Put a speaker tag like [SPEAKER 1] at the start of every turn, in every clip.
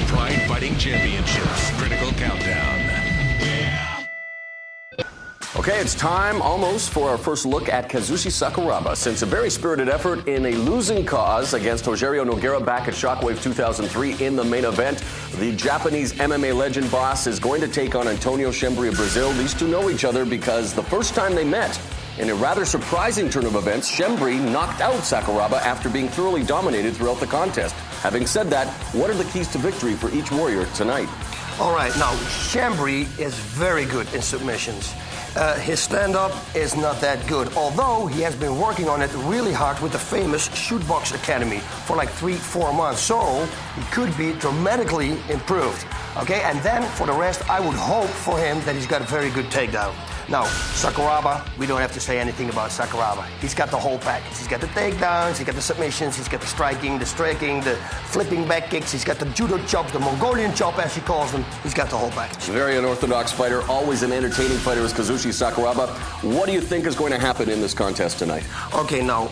[SPEAKER 1] Pride Fighting Championships, critical countdown.
[SPEAKER 2] Okay, it's time almost for our first look at Kazushi Sakuraba. Since a very spirited effort in a losing cause against Rogerio Nogueira back at Shockwave 2003 in the main event, the Japanese MMA legend boss is going to take on Antonio Schembri of Brazil. These two know each other because the first time they met, in a rather surprising turn of events, Schembri knocked out Sakuraba after being thoroughly dominated throughout the contest. Having said that, what are the keys to victory for each warrior tonight?
[SPEAKER 3] All right, now, Schembri is very good in submissions. His stand-up is not that good, although he has been working on it really hard with the famous Shootbox Academy for like 3-4 months. So he could be dramatically improved. Okay, and then for the rest, I would hope for him that he's got a very good takedown. Now, Sakuraba, we don't have to say anything about Sakuraba. He's got the whole package. He's got the takedowns, he's got the submissions, he's got the striking, the flipping back kicks, he's got the judo chops, the Mongolian chop as he calls them. He's got the whole package.
[SPEAKER 2] Very unorthodox fighter, always an entertaining fighter is Kazushi Sakuraba. What do you think is going to happen in this contest tonight?
[SPEAKER 3] Okay, now,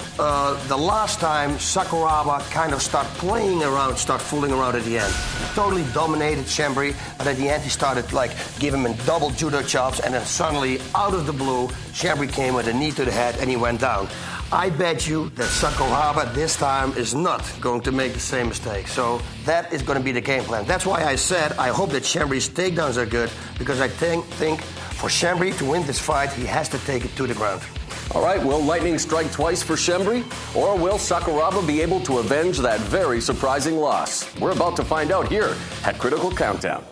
[SPEAKER 3] the last time Sakuraba kind of started playing around, started fooling around at the end. He totally dominated Schembri, but at the end he started like giving him double judo chops, and then suddenly, out of the blue, Schembri came with a knee to the head and he went down. I bet you that Sakuraba this time is not going to make the same mistake. So that is going to be the game plan. That's why I said I hope that Schembri's takedowns are good, because I think for Schembri to win this fight, he has to take it to the ground.
[SPEAKER 2] All right, will lightning strike twice for Schembri, or will Sakuraba be able to avenge that very surprising loss? We're about to find out here at Critical Countdown.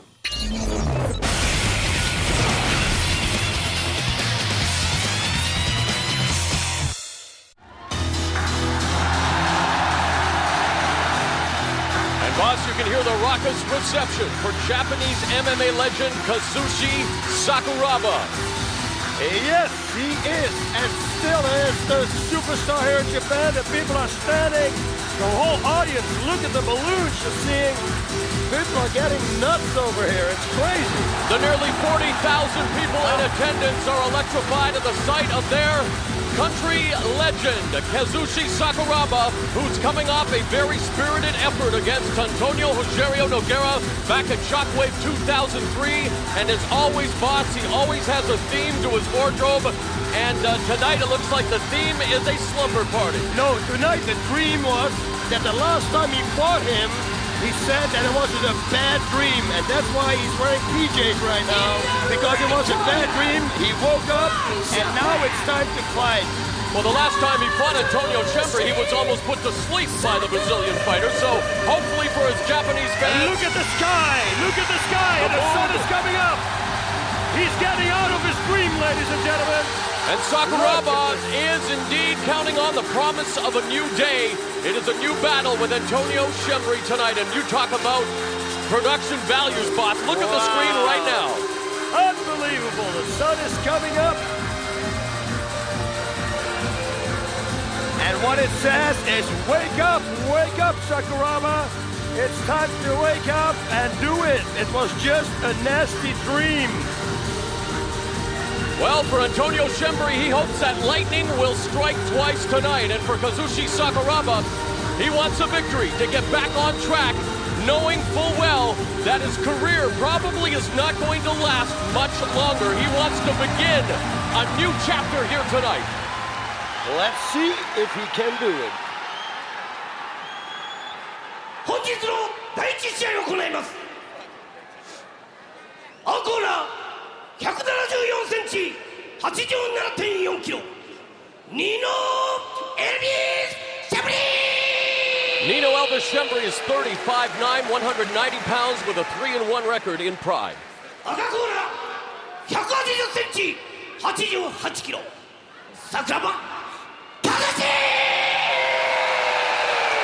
[SPEAKER 4] Boss, you can hear the raucous reception for Japanese MMA legend Kazushi Sakuraba.
[SPEAKER 5] Yes, he is, and still is the superstar here in Japan. The people are standing. The whole audience, look at the balloons you're seeing. People are getting nuts over here. It's crazy.
[SPEAKER 4] The nearly 40,000 people in attendance are electrified at the sight of their country legend, Kazushi Sakuraba, who's coming off a very spirited effort against Antonio Rogerio Nogueira back at Shockwave 2003. And as always, boss, he always has a theme to his wardrobe. And tonight it looks like the theme is a slumber party.
[SPEAKER 5] No, tonight the dream was that the last time he fought him, he said that it wasn't a bad dream, and that's why he's wearing PJs right now, because it was a bad dream. He woke up, and now it's time to fight.
[SPEAKER 4] Well, the last time he fought Antonio Schembri, he was almost put to sleep by the Brazilian fighter, so hopefully for his Japanese fans...
[SPEAKER 5] And look at the sky! Look at the sky! And the sun is coming up! He's getting out of his dream, ladies and gentlemen!
[SPEAKER 4] And Sakuraba is indeed counting on the promise of a new day. It is a new battle with Antonio Schembri tonight. And you talk about production values, boss. Look at the screen right now.
[SPEAKER 5] Unbelievable. The sun is coming up. And what it says is, wake up, Sakuraba. It's time to wake up and do it. It was just a nasty dream.
[SPEAKER 4] Well, for Antonio Schembri, he hopes that lightning will strike twice tonight. And for Kazushi Sakuraba, he wants a victory to get back on track, knowing full well that his career probably is not going to last much longer. He wants to begin a new chapter here tonight.
[SPEAKER 5] Let's see if he can do it.
[SPEAKER 6] 本日の第一試合を行います。青コーナー174センチ、87.4キロ、Nino Schembri!
[SPEAKER 4] Nino Elvis Schembri is 35'9", 190 pounds with a 3-1 record in Pride.
[SPEAKER 6] 赤コーナー180センチ、88キロ、Sakuraba Kazushi!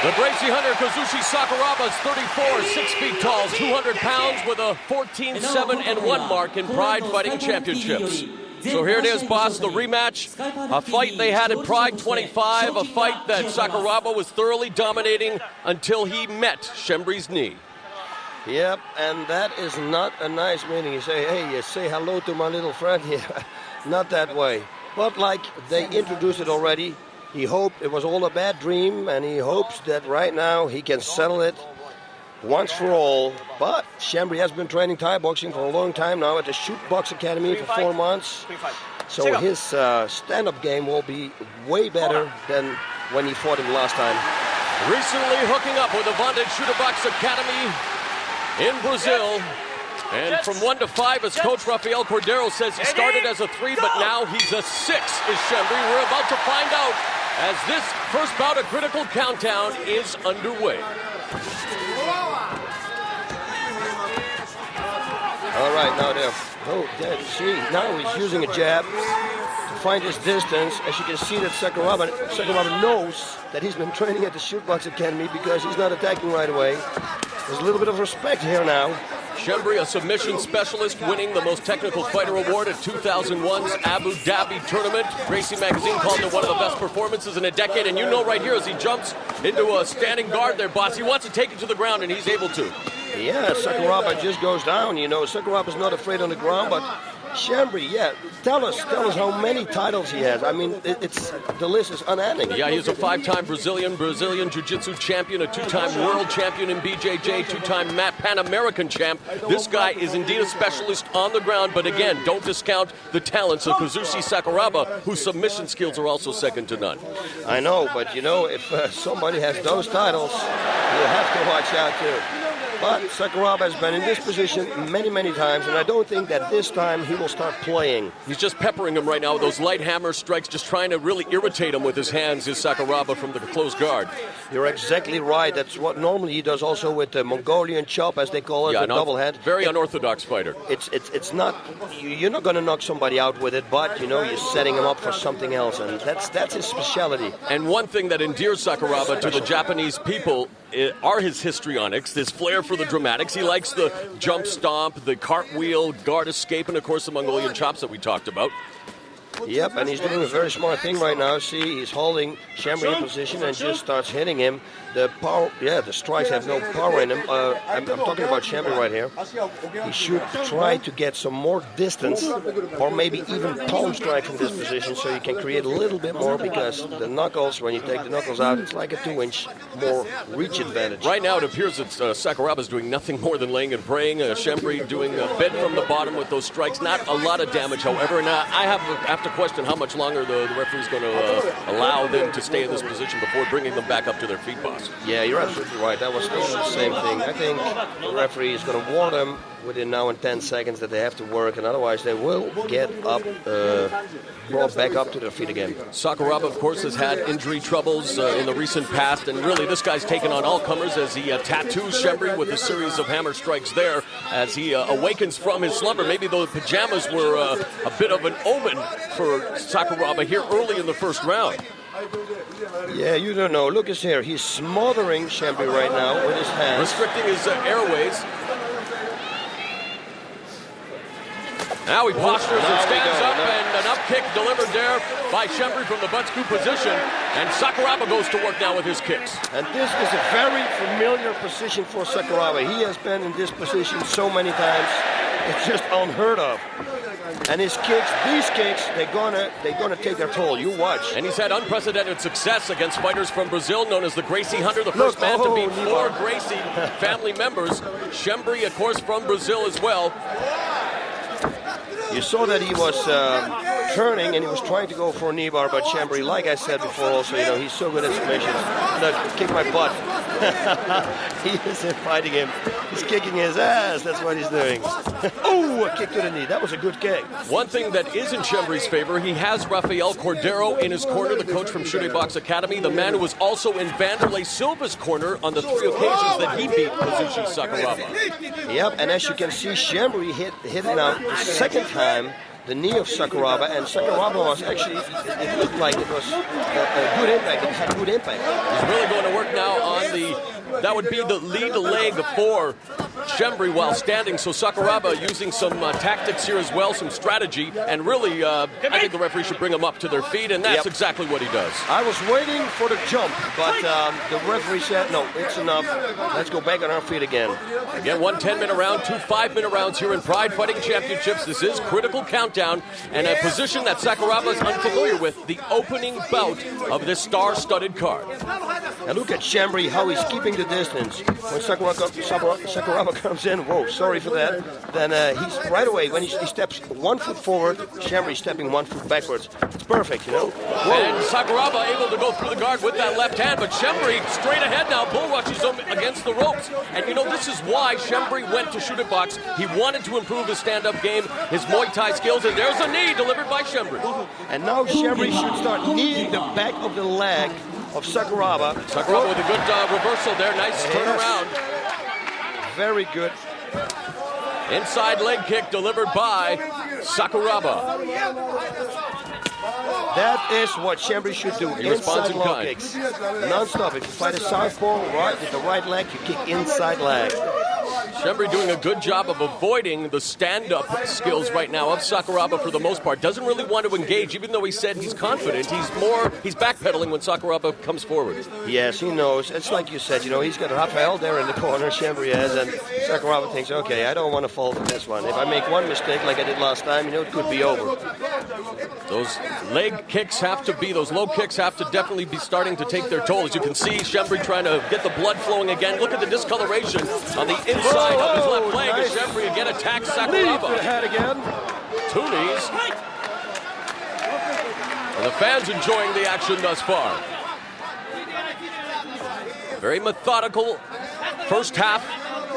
[SPEAKER 4] The Gracie Hunter Kazushi Sakuraba is 34, 6 feet tall, 200 pounds with a 14-7-1 mark in Pride Fighting Championships. So here it is, boss, the rematch. A fight they had in Pride 25, a fight that Sakuraba was thoroughly dominating until he met Schembri's knee.
[SPEAKER 5] Yep, and that is not a nice meeting. You say, hey, you say hello to my little friend here. Not that way. But like they introduced it already,
[SPEAKER 3] He hoped it was all a bad dream, and he hopes that right now he can settle it once for all. But Schembri has been training Thai boxing for a long time now at the Shoot Box Academy for 4 months. So his stand-up game will be way better than when he fought him last time.
[SPEAKER 4] Recently hooking up with the Bonded Shooter Box Academy in Brazil. And from 1 to 5, as Coach Rafael Cordeiro says, he started as a 3, but now he's a 6, is Schembri. We're about to find out as this first bout of Critical Countdown is underway.
[SPEAKER 3] All right, now see, now he's using a jab to find his distance. As you can see that Sakuraba knows that he's been training at the Shoot Box Academy because he's not attacking right away. There's a little bit of respect here now.
[SPEAKER 4] Schembri, a submission specialist, winning the Most Technical Fighter Award at 2001's Abu Dhabi tournament. Gracie Magazine called it one of the best performances in a decade. And you know right here as he jumps into a standing guard there, boss, he wants to take it to the ground, and he's able to.
[SPEAKER 3] Yeah, Sakuraba just goes down. You know, Sakuraba's not afraid on the ground, but Schembri, yeah, tell us how many titles he has. I mean, the list is unending.
[SPEAKER 4] Yeah, he's a 5-time Brazilian Jiu-Jitsu champion, a 2-time world champion in BJJ, 2-time Pan American champ. This guy is indeed a specialist on the ground, but again, don't discount the talents of Kazushi Sakuraba, whose submission skills are also second to none.
[SPEAKER 3] I know, but you know, if somebody has those titles, you'll have to watch out too. But Sakuraba has been in this position many, many times, and I don't think that this time he will start playing.
[SPEAKER 4] He's just peppering him right now with those light hammer strikes, just trying to really irritate him with his hands, is Sakuraba from the closed guard.
[SPEAKER 3] You're exactly right. That's what normally he does also with the Mongolian chop, as they call it, the double head.
[SPEAKER 4] Very unorthodox fighter.
[SPEAKER 3] It's not, you're not going to knock somebody out with it, but, you know, you're setting him up for something else, and that's his specialty.
[SPEAKER 4] And one thing that endears Sakuraba to the Japanese people are his histrionics, this flair for the dramatics. He likes the jump stomp, the cartwheel, guard escape, and of course the Mongolian chops that we talked about.
[SPEAKER 3] Yep, and he's doing a very smart thing right now. See, he's holding Schembri in position and just starts hitting him. The power, the strikes have no power in him. I'm talking about Schembri right here. He should try to get some more distance, or maybe even palm strike from this position, so you can create a little bit more, because the knuckles, when you take the knuckles out, it's like a 2-inch more reach advantage.
[SPEAKER 4] Right now it appears that Sakuraba's doing nothing more than laying and praying. Schembri doing a bit from the bottom with those strikes. Not a lot of damage, however. Now, I have to question how much longer the referee's going to allow them to stay in this position before bringing them back up to their feet, boss.
[SPEAKER 3] Yeah, you're absolutely right. That was the same thing. I think the referee is going to warn them within now and 10 seconds that they have to work, and otherwise they will get up, brought back up to their feet again.
[SPEAKER 4] Sakuraba, of course, has had injury troubles in the recent past, and really this guy's taken on all comers as he tattoos Schembri with a series of hammer strikes there as he awakens from his slumber. Maybe the pajamas were a bit of an omen for Sakuraba here early in the first round.
[SPEAKER 3] Yeah, you don't know. Look at here. He's smothering Schembri right now with his hands.
[SPEAKER 4] Restricting his airways. Now he postures and stands up, and an up kick delivered there by Schembri from the butt scoop position. And Sakuraba goes to work now with his kicks.
[SPEAKER 3] And this is a very familiar position for Sakuraba. He has been in this position so many times. It's just unheard of. And his kicks, these kicks, they're gonna take their toll. You watch.
[SPEAKER 4] And he's had unprecedented success against fighters from Brazil, known as the Gracie Hunter, the first man to beat 4 Gracie family members. Schembri, of course, from Brazil as well.
[SPEAKER 3] You saw that he was turning and he was trying to go for a knee bar, but Schembri, like I said before also, you know, he's so good at submissions. Look, kick my butt. He isn't fighting him. He's kicking his ass. That's what he's doing. Oh, a kick to the knee. That was a good kick.
[SPEAKER 4] One thing that is in Schembri's favor, he has Rafael Cordeiro in his corner, the coach from Shooting Box Academy, the man who was also in Vanderlei Silva's corner on the 3 occasions that he beat Kazushi Sakuraba.
[SPEAKER 3] Yep, and as you can see, Schembri hit now the second time the knee of Sakuraba, and Sakuraba was actually, it looked like it was a good impact. It had good impact.
[SPEAKER 4] He's really going to work now on that would be the lead leg for Schembri while standing, so Sakuraba using some tactics here as well, some strategy, and really, I think the referee should bring them up to their feet, and that's exactly what he does.
[SPEAKER 5] I was waiting for the jump, but the referee said, no, it's enough. Let's go back on our feet again.
[SPEAKER 4] Again, 1 10-minute round, 2 5-minute rounds here in Pride Fighting Championships. This is Critical Countdown, and a position that Sakuraba is unfamiliar with, the opening bout of this star-studded card.
[SPEAKER 5] And look at Schembri, how he's keeping the distance. When Sakuraba comes in, whoa, sorry for that, then he's right away, when he steps 1 foot forward, Schembri stepping 1 foot backwards. It's perfect, you know. Whoa.
[SPEAKER 4] And Sakuraba able to go through the guard with that left hand, but Schembri straight ahead now, bull rushes him against the ropes. And you know, this is why Schembri went to shoot it box. He wanted to improve his stand-up game, his Muay Thai skills, and there's a knee delivered by Schembri.
[SPEAKER 5] And now Schembri should start kneeing the back of the leg of Sakuraba.
[SPEAKER 4] Sakuraba with a good reversal there, nice turnaround.
[SPEAKER 5] Very good.
[SPEAKER 4] Inside leg kick delivered by Sakuraba.
[SPEAKER 5] That is what Schembri should do.
[SPEAKER 4] He responds
[SPEAKER 5] inside
[SPEAKER 4] in
[SPEAKER 5] low
[SPEAKER 4] kind.
[SPEAKER 5] kicks. Non-stop. If you fight a southpaw, right with the right leg, you kick inside leg.
[SPEAKER 4] Schembri doing a good job of avoiding the stand-up skills right now of Sakuraba for the most part. Doesn't really want to engage, even though he said he's confident. He's backpedaling when Sakuraba comes forward.
[SPEAKER 5] Yes, he knows. It's like you said, you know, he's got Rafael there in the corner, Schembri has, and Sakuraba thinks, okay, I don't want to fall for this one. If I make one mistake like I did last time, you know, it could be over.
[SPEAKER 4] Those leg kicks have to be, those low kicks have to definitely be starting to take their toll. As you can see, Schembri trying to get the blood flowing again. Look at the discoloration on the inside of his left leg.
[SPEAKER 5] Nice.
[SPEAKER 4] As Schembri again attacks
[SPEAKER 5] Knee to
[SPEAKER 4] Sakuraba.
[SPEAKER 5] the head again.
[SPEAKER 4] 2 knees. And the fans enjoying the action thus far. Very methodical first half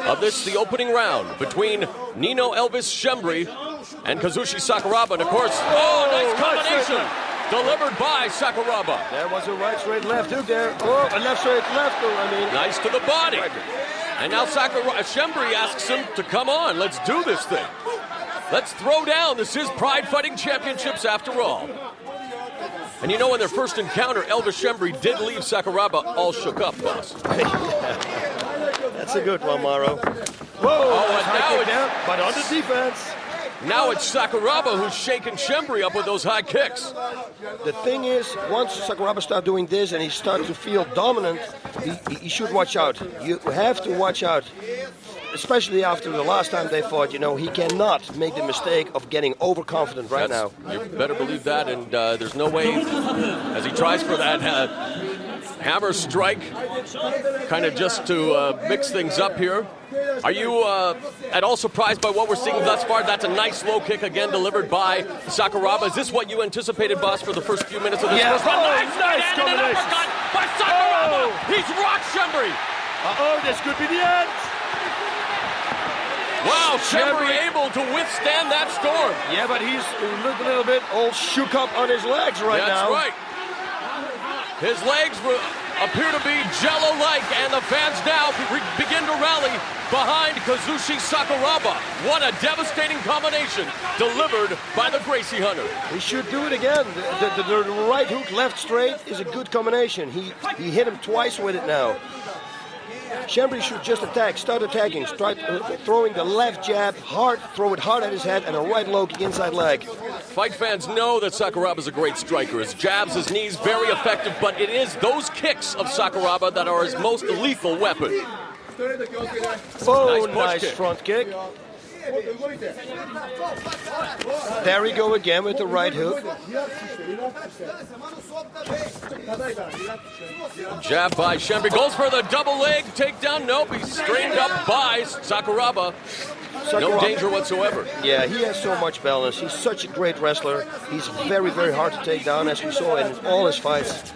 [SPEAKER 4] of this, the opening round between Nino Elvis Schembri and Kazushi Sakuraba. And of course, nice combination delivered by Sakuraba.
[SPEAKER 5] There was a right straight left hook there. Oh, a left straight left hook, I mean.
[SPEAKER 4] Nice to the body. And now Schembri asks him to come on, let's do this thing. Let's throw down. This is Pride Fighting Championships after all. And you know, in their first encounter, Elvis Schembri did leave Sakuraba all shook up, boss.
[SPEAKER 5] That's a good one, Mauro. Whoa,
[SPEAKER 4] and now
[SPEAKER 5] down, but on the defense.
[SPEAKER 4] Now it's Sakuraba who's shaking Schembri up with those high kicks.
[SPEAKER 5] The thing is, once Sakuraba starts doing this and he starts to feel dominant, he should watch out. You have to watch out. Especially after the last time they fought, you know, he cannot make the mistake of getting overconfident right now.
[SPEAKER 4] You better believe that, and there's no way, as he tries for that hammer strike, kind of just to mix things up here. Are you at all surprised by what we're seeing thus far? That's a nice low kick again delivered by Sakuraba. Is this what you anticipated, boss, for the first few minutes of this first round?
[SPEAKER 5] Nice combination.
[SPEAKER 4] Uppercut by Sakuraba. He's rocked Schembri.
[SPEAKER 5] This could be the end.
[SPEAKER 4] Wow, Schembri able to withstand that storm.
[SPEAKER 5] Yeah, but he's a little bit all shook up on his legs right now.
[SPEAKER 4] That's right. His legs appear to be jello-like, and the fans now begin to rally behind Kazushi Sakuraba. What a devastating combination delivered by the Gracie Hunter.
[SPEAKER 5] He should do it again. The right hook, left straight is a good combination. He hit him twice with it now. Schembri should just attack, start attacking, start throwing the left jab hard, throw it hard at his head, and a right low kick inside leg.
[SPEAKER 4] Fight fans know that Sakuraba is a great striker. His jabs, his knees, very effective, but it is those kicks of Sakuraba that are his most lethal weapon.
[SPEAKER 5] Oh,
[SPEAKER 4] nice kick.
[SPEAKER 5] Front kick. There we go again with the right hook.
[SPEAKER 4] Jab by Schembri, goes for the double leg takedown. Nope, he's strained up by Sakuraba. No danger whatsoever.
[SPEAKER 5] Yeah, he has so much balance. He's such a great wrestler. He's very, very hard to take down, as we saw in all his fights.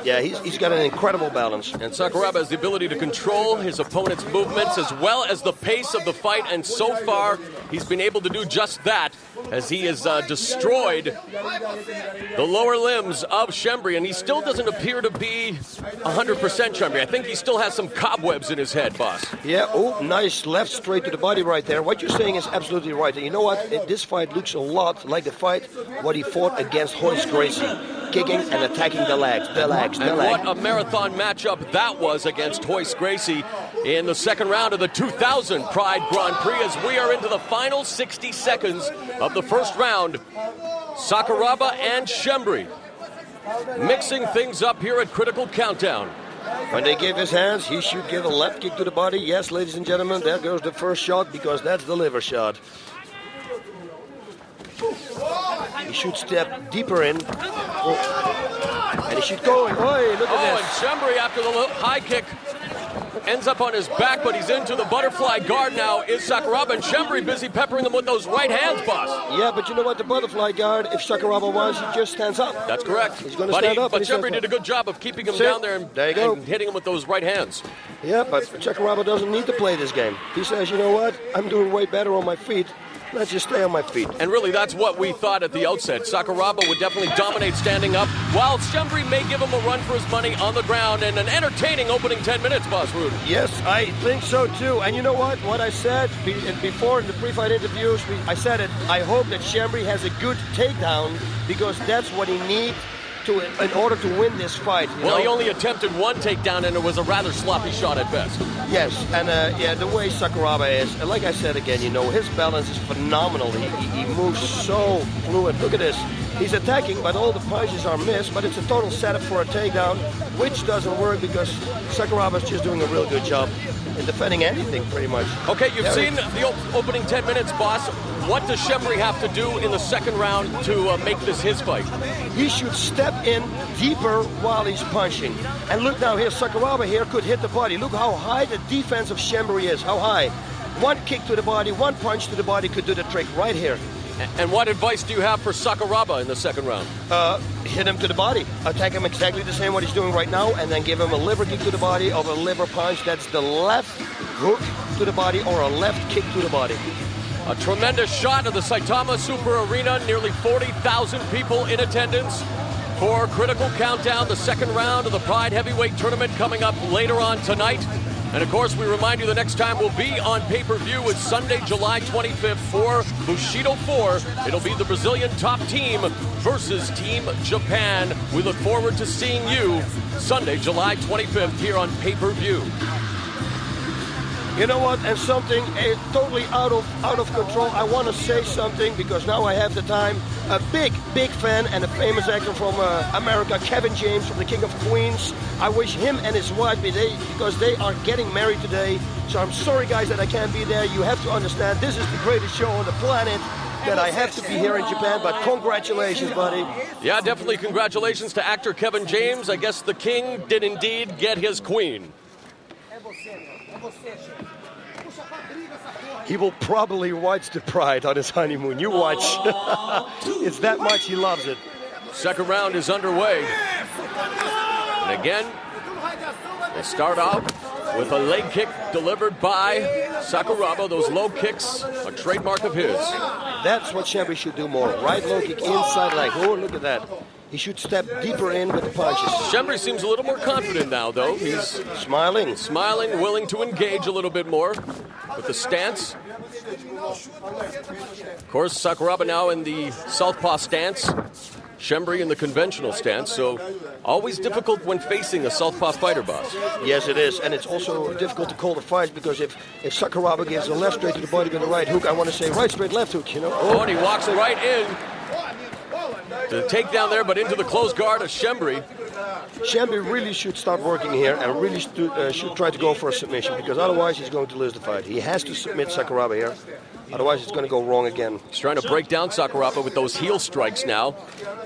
[SPEAKER 5] Yeah, he's got an incredible balance.
[SPEAKER 4] And Sakuraba has the ability to control his opponent's movements as well as the pace of the fight, and so far he's been able to do just that as he has destroyed the lower limbs of Schembri, and he still doesn't appear to be 100% Schembri. I think he still has some cobwebs in his head, boss.
[SPEAKER 5] Yeah, nice left straight to the body right there. What you're saying is absolutely right. And you know what? This fight looks a lot like the fight what he fought against Horace Gracie. kicking and attacking the legs, the legs.
[SPEAKER 4] What a marathon matchup that was against Royce Gracie in the second round of the 2000 Pride Grand Prix as we are into the final 60 seconds of the first round. Sakuraba and Schembri mixing things up here at Critical Countdown.
[SPEAKER 5] When they give his hands, he should give a left kick to the body. Yes, ladies and gentlemen, there goes the first shot because that's the liver shot. He should step deeper in. And he should go. Look at this.
[SPEAKER 4] And Schembri, after the high kick, ends up on his back, but he's into the butterfly guard now. Is Sakuraba, and Schembri busy peppering him with those right hands, boss.
[SPEAKER 5] Yeah, but you know what? The butterfly guard, if Sakuraba wants, he just stands up.
[SPEAKER 4] That's correct.
[SPEAKER 5] He's going to stand up.
[SPEAKER 4] But Schembri did a good job of keeping him down there and hitting him with those right hands.
[SPEAKER 5] Yeah, but Sakuraba doesn't need to play this game. He says, you know what? I'm doing way better on my feet. Let's just stay on my feet.
[SPEAKER 4] And really, that's what we thought at the outset. Sakuraba would definitely dominate standing up, while Schembri may give him a run for his money on the ground, and an entertaining opening 10 minutes, Boss Rude.
[SPEAKER 5] Yes, I think so too. And you know what? What I said before in the pre-fight interviews, I said it. I hope that Schembri has a good takedown because that's what he needs in order to win this fight.
[SPEAKER 4] Well, he only attempted one takedown, and it was a rather sloppy shot at best.
[SPEAKER 5] Yes, and the way Sakuraba is, and like I said again, his balance is phenomenal. He moves so fluid. Look at this. He's attacking, but all the punches are missed, but it's a total setup for a takedown, which doesn't work because Sakuraba is just doing a real good job in defending anything, pretty much.
[SPEAKER 4] Okay, you've seen the opening 10 minutes, boss. What does Schembri have to do in the second round to make this his fight?
[SPEAKER 5] He should step in deeper while he's punching. And look now here, Sakuraba here could hit the body. Look how high the defense of Schembri is, how high. One kick to the body, one punch to the body could do the trick right here.
[SPEAKER 4] And what advice do you have for Sakuraba in the second round?
[SPEAKER 5] Hit him to the body. Attack him exactly the same what he's doing right now, and then give him a liver kick to the body or a liver punch. That's the left hook to the body or a left kick to the body.
[SPEAKER 4] A tremendous shot of the Saitama Super Arena. Nearly 40,000 people in attendance for Critical Countdown, the second round of the Pride Heavyweight Tournament coming up later on tonight. And of course, we remind you the next time we'll be on pay-per-view is Sunday, July 25th for Bushido 4. It'll be the Brazilian top team versus Team Japan. We look forward to seeing you Sunday, July 25th here on pay-per-view.
[SPEAKER 5] You know what? And something totally out of control. I want to say something because now I have the time. A big fan and a famous actor from America, Kevin James from the King of Queens. I wish him and his wife because they are getting married today. So I'm sorry, guys, that I can't be there. You have to understand this is the greatest show on the planet. That I have to be here in Japan, but congratulations, buddy.
[SPEAKER 4] Yeah, definitely congratulations to actor Kevin James. I guess the king did indeed get his queen.
[SPEAKER 5] He will probably watch the Pride on his honeymoon. You watch. It's that much he loves it.
[SPEAKER 4] Second round is underway. And again, they start off with a leg kick delivered by Sakuraba. Those low kicks, a trademark of his.
[SPEAKER 5] That's what Schembri should do more. Right low kick, inside leg. Oh, look at that. He should step deeper in with the punches.
[SPEAKER 4] Schembri seems a little more confident now, though. He's
[SPEAKER 5] smiling,
[SPEAKER 4] willing to engage a little bit more with the stance. Of course, Sakuraba now in the southpaw stance. Schembri in the conventional stance, so always difficult when facing a southpaw fighter, boss.
[SPEAKER 5] Yes, it is, and it's also difficult to call the fight because if Sakuraba gives a left straight to the body with a right hook, I want to say right straight, left hook,
[SPEAKER 4] Oh, and he walks right in. The takedown there, but into the closed guard of Schembri.
[SPEAKER 5] Schembri really should start working here and really should try to go for a submission because otherwise he's going to lose the fight. He has to submit Sakuraba here. Otherwise, it's going to go wrong again.
[SPEAKER 4] He's trying to break down Sakuraba with those heel strikes now.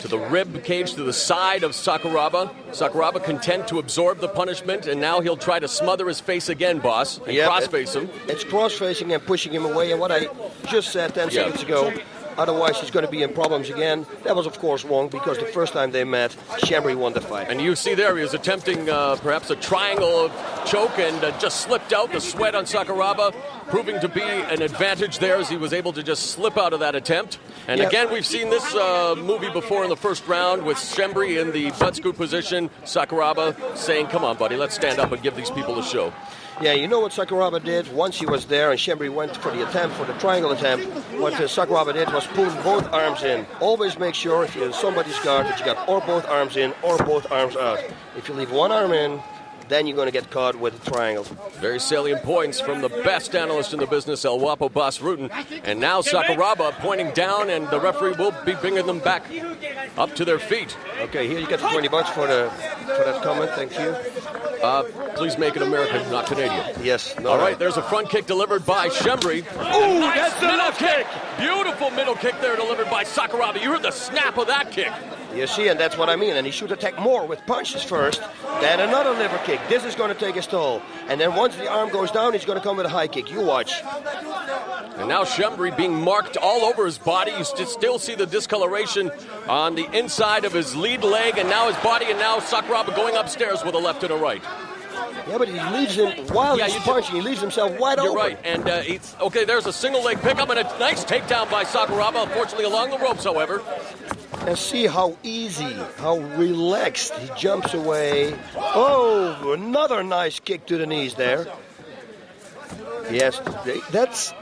[SPEAKER 4] To the rib cage, to the side of Sakuraba. Sakuraba content to absorb the punishment, and now he'll try to smother his face again, boss, and cross-face him.
[SPEAKER 5] It's cross-facing and pushing him away, and what I just said 10 seconds ago, otherwise he's going to be in problems again. That was, of course, wrong because the first time they met, Schembri won the fight.
[SPEAKER 4] And you see there, he was attempting perhaps a triangle of choke and just slipped out. The sweat on Sakuraba proving to be an advantage there as he was able to just slip out of that attempt. And again, we've seen this movie before in the first round with Schembri in the butt scoot position. Sakuraba saying, come on, buddy, let's stand up and give these people a show.
[SPEAKER 3] Yeah, you know what Sakuraba did once he was there and Schembri went for the attempt, for the triangle attempt. What Sakuraba did was pull both arms in. Always make sure if you're in somebody's guard that you got or both arms in or both arms out. If you leave one arm in, then you're going to get caught with a triangle.
[SPEAKER 4] Very salient points from the best analyst in the business, El Guapo Bas Rutten. And now Sakuraba pointing down, and the referee will be bringing them back up to their feet.
[SPEAKER 3] Okay, here you get the $20 for that comment. Thank you.
[SPEAKER 4] Please make it American, not Canadian.
[SPEAKER 3] Yes.
[SPEAKER 4] All right, there's a front kick delivered by Schembri.
[SPEAKER 5] Ooh, that's the
[SPEAKER 4] middle
[SPEAKER 5] left kick.
[SPEAKER 4] Beautiful middle kick there delivered by Sakuraba. You heard the snap of that kick.
[SPEAKER 3] You see, and that's what I mean. And he should attack more with punches first, then another liver kick. This is going to take his toll. And then once the arm goes down, he's going to come with a high kick. You watch.
[SPEAKER 4] And now Schembri being marked all over his body. You still see the discoloration on the inside of his lead leg and now his body. And now Sakuraba going upstairs with a left and a right.
[SPEAKER 3] Yeah, but he leaves him while he's punching. He leaves himself wide open.
[SPEAKER 4] You're right. And okay, there's a single leg pickup and a nice takedown by Sakuraba. Unfortunately, along the ropes, however.
[SPEAKER 3] And see how easy, how relaxed he jumps away. Oh, another nice kick to the knees there. Yes, that's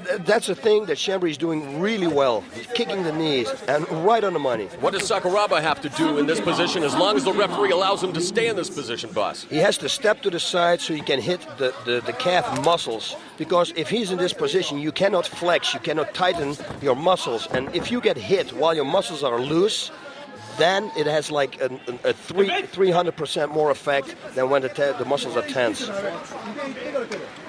[SPEAKER 3] a thing that Schembri is doing really well. He's kicking the knees and right on the money.
[SPEAKER 4] What does Sakuraba have to do in this position as long as the referee allows him to stay in this position, boss?
[SPEAKER 3] He has to step to the side so he can hit the calf muscles. Because if he's in this position, you cannot flex, you cannot tighten your muscles. And if you get hit while your muscles are loose, then it has like a 300% more effect than when the muscles are tense.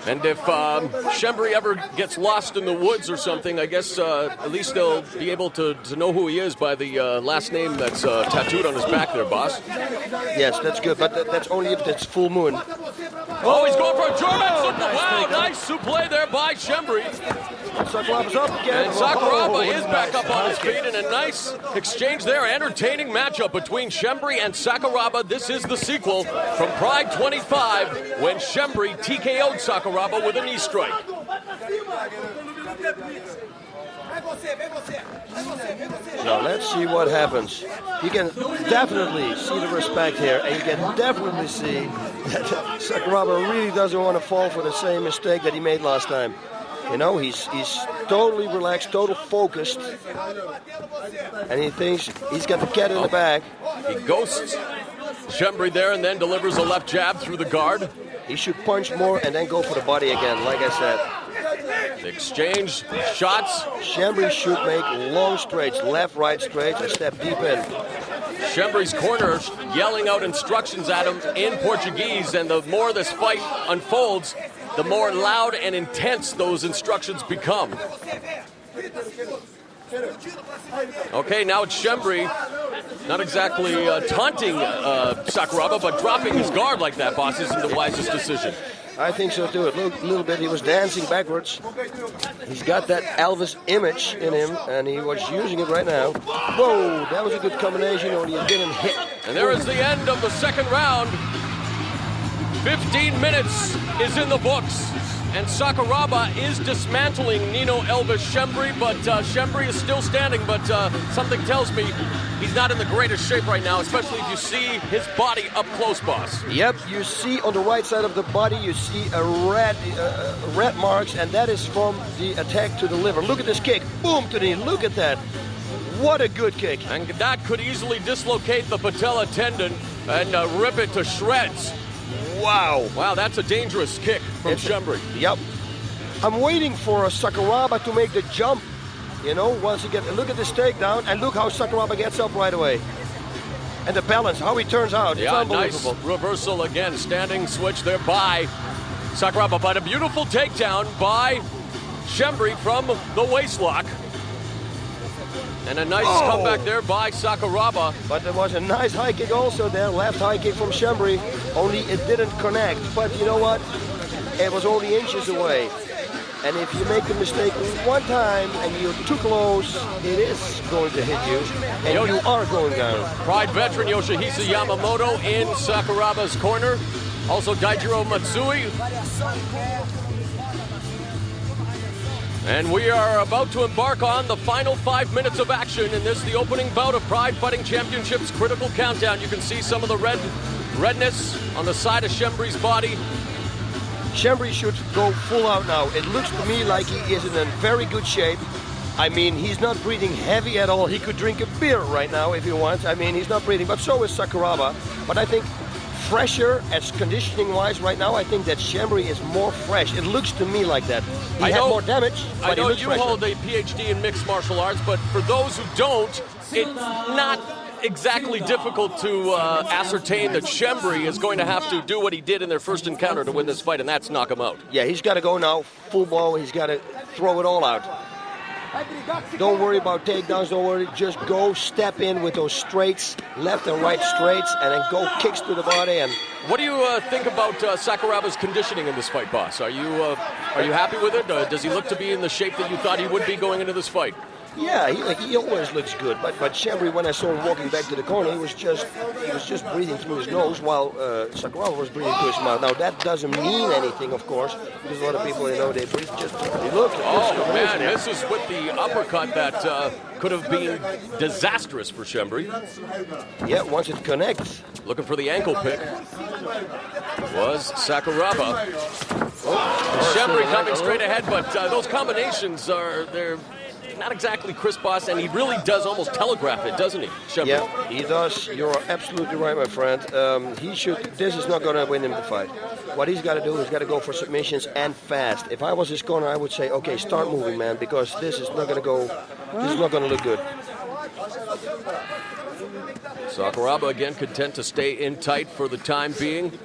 [SPEAKER 4] And if Schembri ever gets lost in the woods or something, I guess at least they'll be able to know who he is by the last name that's tattooed on his back there, boss.
[SPEAKER 3] Yes, that's good, but that's only if it's full moon.
[SPEAKER 4] Oh, he's going for a German suplex. Wow, nice suplex there by Schembri.
[SPEAKER 3] Sakuraba's up again.
[SPEAKER 4] And Sakuraba is back up on his feet in a nice exchange there. Entertaining matchup between Schembri and Sakuraba. This is the sequel from Pride 25 when Schembri TKO'd Sakuraba with a knee strike.
[SPEAKER 3] Now let's see what happens. You can definitely see the respect here, and you can definitely see that Sakuraba really doesn't want to fall for the same mistake that he made last time. You know, he's totally relaxed, total focused, and he thinks he's got the cat in the bag.
[SPEAKER 4] He ghosts Schembri there and then delivers a left jab through the guard.
[SPEAKER 3] He should punch more and then go for the body again, like I said.
[SPEAKER 4] The exchange shots.
[SPEAKER 3] Schembri should make long straights, left, right straights, and step deep in.
[SPEAKER 4] Schembri's corner yelling out instructions at him in Portuguese, and the more this fight unfolds, the more loud and intense those instructions become. Okay, now it's Schembri, not exactly taunting Sakuraba, but dropping his guard like that, boss, isn't the wisest decision.
[SPEAKER 3] I think so too. Look, a little bit, he was dancing backwards. He's got that Elvis image in him, and he was using it right now. Whoa, that was a good combination, only he didn't hit.
[SPEAKER 4] And there is the end of the second round. 15 minutes is in the books, and Sakuraba is dismantling Nino Elvis Schembri, but Schembri is still standing, but something tells me he's not in the greatest shape right now, especially if you see his body up close, boss.
[SPEAKER 3] Yep, you see on the right side of the body, you see a red marks, and that is from the attack to the liver. Look at this kick, boom to the knee, look at that. What a good kick.
[SPEAKER 4] And that could easily dislocate the patella tendon and rip it to shreds.
[SPEAKER 3] Wow.
[SPEAKER 4] Wow, that's a dangerous kick from Schembri.
[SPEAKER 3] Yep. I'm waiting for Sakuraba to make the jump. You know, once he look at this takedown, and look how Sakuraba gets up right away. And the balance, how he turns out, it's unbelievable.
[SPEAKER 4] Nice reversal again, standing switch there by Sakuraba, but a beautiful takedown by Schembri from the waistlock. And a nice comeback there by Sakuraba.
[SPEAKER 3] But there was a nice high kick also there, left high kick from Schembri, only it didn't connect. But you know what? It was only inches away. And if you make a mistake one time and you're too close, it is going to hit you, and you are going down.
[SPEAKER 4] Pride veteran Yoshihisa Yamamoto in Sakuraba's corner. Also Daijiro Matsui. And we are about to embark on the final 5 minutes of action in this, the opening bout of Pride Fighting Championships Critical Countdown. You can see some of the redness on the side of Schembri's body.
[SPEAKER 5] Schembri should go full out now. It looks to me like he is in very good shape. I mean, he's not breathing heavy at all. He could drink a beer right now if he wants. I mean, he's not breathing, but so is Sakuraba. But I think fresher as conditioning-wise right now, I think that Schembri is more fresh. It looks to me like that. He had more damage, but he looks fresher.
[SPEAKER 4] Hold a PhD in mixed martial arts, but for those who don't, it's not exactly difficult to ascertain that Schembri is going to have to do what he did in their first encounter to win this fight, and that's knock him out.
[SPEAKER 5] Yeah, he's got to go now, full ball. He's got to throw it all out. Don't worry about takedowns, don't worry. Just go, step in with those straights, left and right straights, and then go kicks to the body. And
[SPEAKER 4] what do you think about Sakuraba's conditioning in this fight, boss? Are you happy with it? Does he look to be in the shape that you thought he would be going into this fight?
[SPEAKER 5] Yeah, he always looks good. But Schembri, when I saw him walking back to the corner, he was just breathing through his nose while Sakuraba was breathing through his mouth. Now that doesn't mean anything, of course, because a lot of people, they breathe just. Look.
[SPEAKER 4] Oh man, this is with the uppercut that could have been disastrous for Schembri.
[SPEAKER 5] Yeah, once it connects.
[SPEAKER 4] Looking for the ankle pick was Sakuraba. Schembri coming straight ahead, but those combinations they're not exactly crisp, boss, and he really does almost telegraph it, doesn't he, Schembri?
[SPEAKER 5] Yeah, he does. You're absolutely right, my friend. This is not going to win him the fight. What he's got to do is got to go for submissions and fast. If I was his corner, I would say, okay, start moving, man, because this is not going to go. This is not going to look good.
[SPEAKER 4] Sakuraba again content to stay in tight for the time being.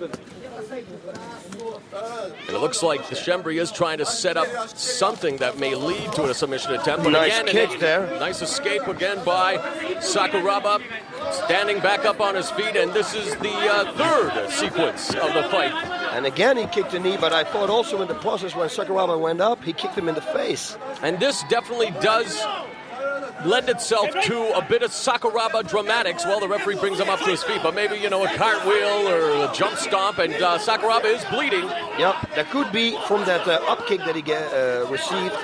[SPEAKER 4] And it looks like the Schembri is trying to set up something that may lead to a submission attempt. But
[SPEAKER 5] nice
[SPEAKER 4] again,
[SPEAKER 5] kick there.
[SPEAKER 4] Nice escape again by Sakuraba, standing back up on his feet, and this is the third sequence of the fight.
[SPEAKER 5] And again, he kicked the knee, but I thought also in the process when Sakuraba went up, he kicked him in the face.
[SPEAKER 4] And this definitely does lend itself to a bit of Sakuraba dramatics while the referee brings him up to his feet. But maybe, a cartwheel or a jump stomp, and Sakuraba is bleeding.
[SPEAKER 5] Yep, that could be from that up kick that he received.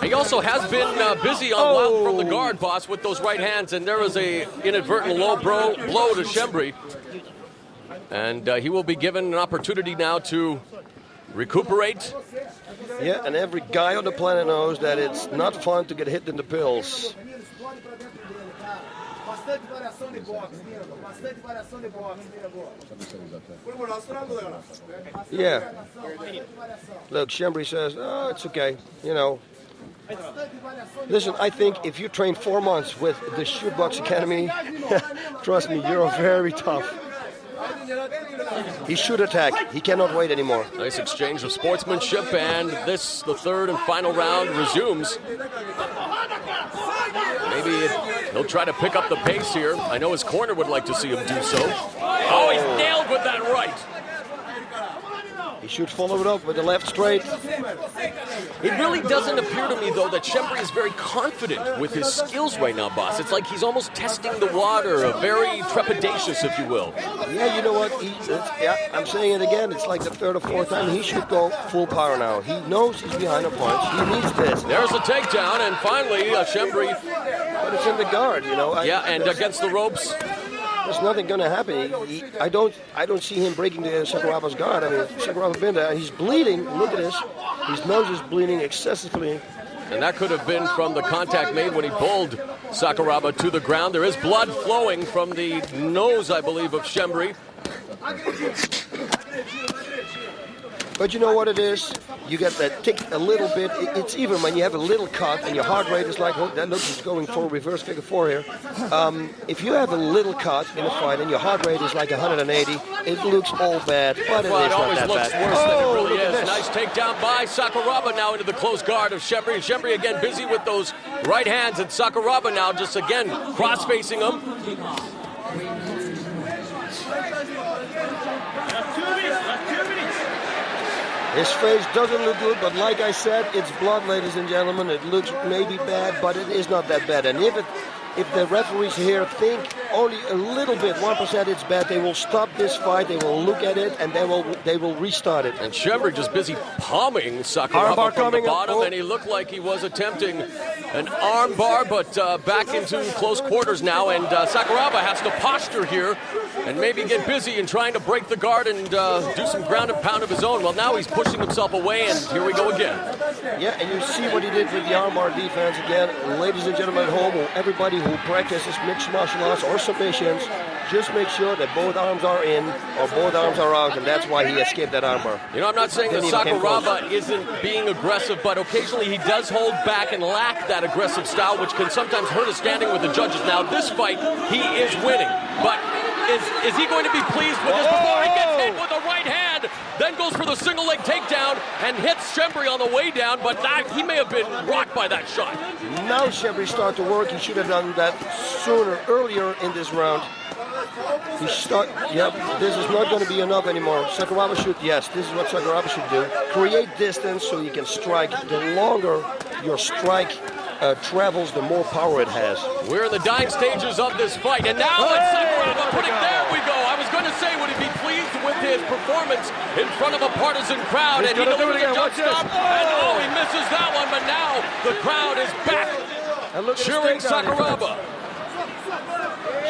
[SPEAKER 4] He also has been busy on from the guard, boss, with those right hands, and there was a inadvertent low blow to Schembri. And he will be given an opportunity now to recuperate.
[SPEAKER 5] Yeah, and every guy on the planet knows that it's not fun to get hit in the pills. Yeah. Look, Schembri says, oh, it's okay, Listen, I think if you train 4 months with the Shootbox Academy, trust me, you're very tough. He should attack. He cannot wait anymore.
[SPEAKER 4] Nice exchange of sportsmanship, and this, the third and final round, resumes. Maybe he'll try to pick up the pace here. I know his corner would like to see him do so. Oh, he's nailed with that right.
[SPEAKER 5] He should follow it up with the left straight.
[SPEAKER 4] It really doesn't appear to me, though, that Schembri is very confident with his skills right now, boss. It's like he's almost testing the water, very trepidatious, if you will.
[SPEAKER 5] Yeah, you know what? I'm saying it again. It's like the third or fourth time. He should go full power now. He knows he's behind a punch. He needs this.
[SPEAKER 4] There's a takedown, and finally, Schembri.
[SPEAKER 5] But it's in the guard,
[SPEAKER 4] Yeah, and against the ropes.
[SPEAKER 5] There's nothing going to happen. I don't see him breaking the Sakuraba's guard. I mean, Sakuraba been there. He's bleeding. Look at this. His nose is bleeding excessively.
[SPEAKER 4] And that could have been from the contact made when he pulled Sakuraba to the ground. There is blood flowing from the nose, I believe, of Schembri.
[SPEAKER 5] But you know what it is? You get that tick a little bit. It's even when you have a little cut and your heart rate is like, oh, that looks is going for reverse figure 4 here. If you have a little cut in a fight and your heart rate is like 180, it looks all bad, but it is not
[SPEAKER 4] always
[SPEAKER 5] that
[SPEAKER 4] looks
[SPEAKER 5] bad.
[SPEAKER 4] worse than it really is. Nice takedown by Sakuraba now into the close guard of Schembri. And Schembri again busy with those right hands, and Sakuraba now just again cross-facing him.
[SPEAKER 5] His face doesn't look good, but like I said, it's blood, ladies and gentlemen. It looks maybe bad, but it is not that bad. And if the referees here think
[SPEAKER 3] only a little bit, 1% it's bad, they will stop this fight, they will look at it, and they will restart it.
[SPEAKER 4] And Schembri just busy palming Sakuraba
[SPEAKER 3] Armbar
[SPEAKER 4] from the
[SPEAKER 3] coming up.
[SPEAKER 4] bottom,
[SPEAKER 3] Oh.
[SPEAKER 4] and he looked like he was attempting an arm bar, but back into close quarters now, and Sakuraba has to posture here and maybe get busy in trying to break the guard and do some ground and pound of his own. Well, now he's pushing himself away, and here we go again.
[SPEAKER 3] Yeah, and you see what he did with the armbar defense again. Ladies and gentlemen at home, or everybody who practices mixed martial arts or submissions, just make sure that both arms are in or both arms are out, and that's why he escaped that armbar.
[SPEAKER 4] You know, I'm not saying that
[SPEAKER 3] Didn't even came
[SPEAKER 4] Sakuraba isn't being aggressive, but occasionally he does hold back and lack that aggressive style, which can sometimes hurt his standing with the judges. Now, this fight, he is winning, but is he going to be pleased with this before he gets hit with a right hand, then goes for the single leg takedown and hits Schembri on the way down, but he may have been rocked by that shot.
[SPEAKER 3] Now Schembri start to work. He should have done that earlier in this round. This is not going to be enough anymore. Sakuraba should, yes, this is what Sakuraba should do. Create distance so you can strike. The longer your strike travels, the more power it has.
[SPEAKER 4] We're in the dying stages of this fight, and now it's Sakuraba putting, there we go. I was going to say, would he be pleased with his performance in front of a partisan crowd?
[SPEAKER 3] He's
[SPEAKER 4] and he
[SPEAKER 3] gonna do
[SPEAKER 4] delivers
[SPEAKER 3] it again.
[SPEAKER 4] a jump
[SPEAKER 3] Watch this.
[SPEAKER 4] stop, and he misses that one, but now the crowd is back
[SPEAKER 3] And look at his
[SPEAKER 4] cheering
[SPEAKER 3] takedown
[SPEAKER 4] Sakuraba.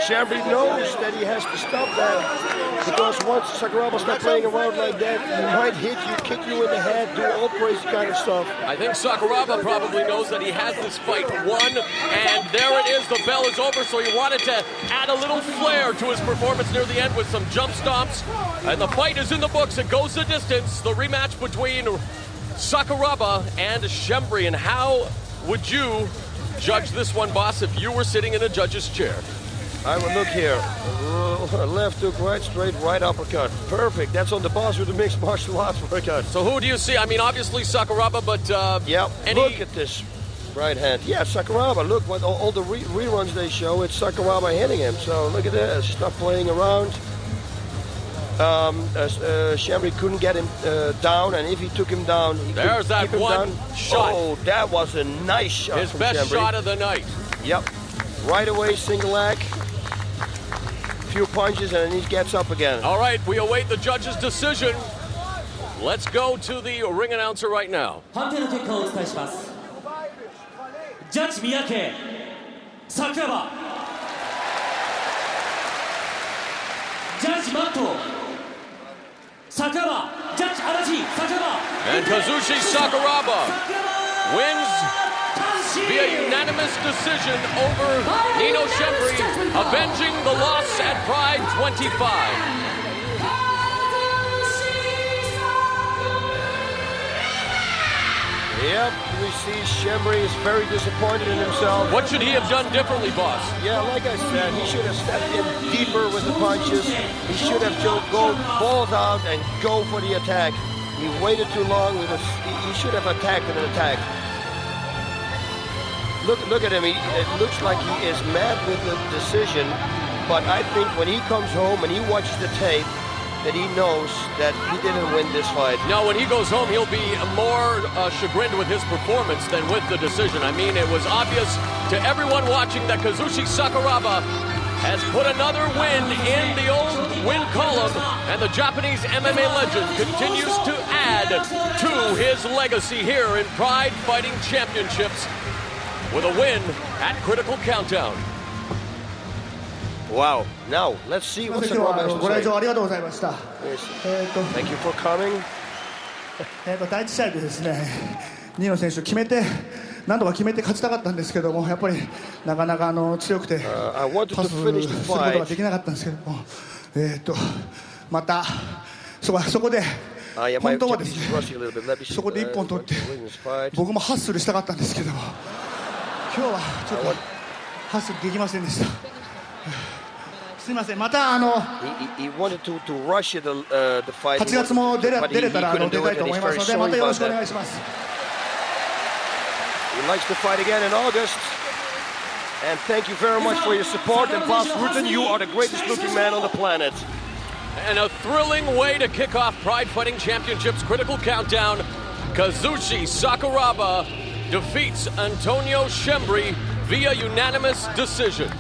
[SPEAKER 3] Schembri knows that he has to stop that, because once Sakuraba starts playing around like that, he might hit you, kick you in the head, do all crazy kind of stuff.
[SPEAKER 4] I think Sakuraba probably knows that he has this fight won, and there it is, the bell is over, so he wanted to add a little flair to his performance near the end with some jump stomps, and the fight is in the books. It goes the distance, the rematch between Sakuraba and Schembri. And how would you judge this one, boss, if you were sitting in a judge's chair?
[SPEAKER 3] I will look here. Left hook, right straight, right uppercut. Perfect. That's on the boss with the mixed martial arts workout.
[SPEAKER 4] So who do you see? I mean, obviously Sakuraba, but
[SPEAKER 3] Look at this right hand. Yeah, Sakuraba. Look, what all the reruns they show, it's Sakuraba hitting him. So look at this. Stop playing around. Schembri couldn't get him down, and if he took him down,
[SPEAKER 4] there's that one shot.
[SPEAKER 3] Oh, that was a nice shot.
[SPEAKER 4] His
[SPEAKER 3] from
[SPEAKER 4] best
[SPEAKER 3] Schembri.
[SPEAKER 4] shot of the night.
[SPEAKER 3] Yep. Right away, single leg. Few punches, and then he gets up again.
[SPEAKER 4] All right, we await the judge's decision. Let's go to the ring announcer right now.
[SPEAKER 7] 判定の結果をお伝えします。ジャッジ三宅、桜庭。ジャッジマット、桜庭。ジャッジ足立、桜庭。
[SPEAKER 4] And Kazushi Sakuraba wins via unanimous decision over Nino Schembri, avenging the loss at Pride 25.
[SPEAKER 3] Yep, we see Schembri is very disappointed in himself.
[SPEAKER 4] What should he have done differently, boss?
[SPEAKER 3] Yeah, like I said, he should have stepped in deeper with the punches. He should have just go balls out and go for the attack. He waited too long. He should have attacked and attacked. Look at him. It looks like he is mad with the decision, but I think when he comes home and he watches the tape, that he knows that he didn't win this fight.
[SPEAKER 4] No, when he goes home, he'll be more chagrined with his performance than with the decision. I mean, it was obvious to everyone watching that Kazushi Sakuraba has put another win in the old win column, and the Japanese MMA legend continues to add to his legacy here in Pride Fighting Championships with a win at Critical Countdown.
[SPEAKER 3] Wow. Now, let's see what
[SPEAKER 8] 今日
[SPEAKER 3] Sakuraba
[SPEAKER 8] は
[SPEAKER 3] has
[SPEAKER 8] ご来
[SPEAKER 3] to
[SPEAKER 8] 場
[SPEAKER 3] say.
[SPEAKER 8] ありがとうございました。
[SPEAKER 3] Thank you for coming.
[SPEAKER 8] 第一試合でですね、ニーノ選手決めて、何とか決めて勝ちたかったんですけども、やっぱりなかなか強くて
[SPEAKER 3] I wanted
[SPEAKER 8] パ
[SPEAKER 3] to
[SPEAKER 8] スす
[SPEAKER 3] finish
[SPEAKER 8] る
[SPEAKER 3] the
[SPEAKER 8] ことが
[SPEAKER 3] fight.
[SPEAKER 8] できなかったんですけども、またそこで
[SPEAKER 3] Yeah,
[SPEAKER 8] 本当はで
[SPEAKER 3] Japanese
[SPEAKER 8] す
[SPEAKER 3] is
[SPEAKER 8] ね、
[SPEAKER 3] rushing a little bit. Let me see.
[SPEAKER 8] そこで一本取って
[SPEAKER 3] win this fight.
[SPEAKER 8] 僕もハッスルしたかったんですけども、今日はちょっとハッスルできませんでした。すみません、また
[SPEAKER 3] He wanted to rush it, the fight.
[SPEAKER 8] 8月も出
[SPEAKER 3] but
[SPEAKER 8] れたら
[SPEAKER 3] couldn't
[SPEAKER 8] 出
[SPEAKER 3] do
[SPEAKER 8] たい
[SPEAKER 3] it,
[SPEAKER 8] と
[SPEAKER 3] and
[SPEAKER 8] 思
[SPEAKER 3] he's
[SPEAKER 8] いま
[SPEAKER 3] very
[SPEAKER 8] すので、ま
[SPEAKER 3] sorry
[SPEAKER 8] たよろ
[SPEAKER 3] about
[SPEAKER 8] しくお願い
[SPEAKER 3] that.
[SPEAKER 8] します。
[SPEAKER 3] He likes to fight again in August. And thank you very much for your support. And Boss Rutten, you are the greatest looking man on the planet.
[SPEAKER 4] And a thrilling way to kick off Pride Fighting Championships Critical Countdown. Kazushi Sakuraba defeats Antonio Schembri via unanimous decision.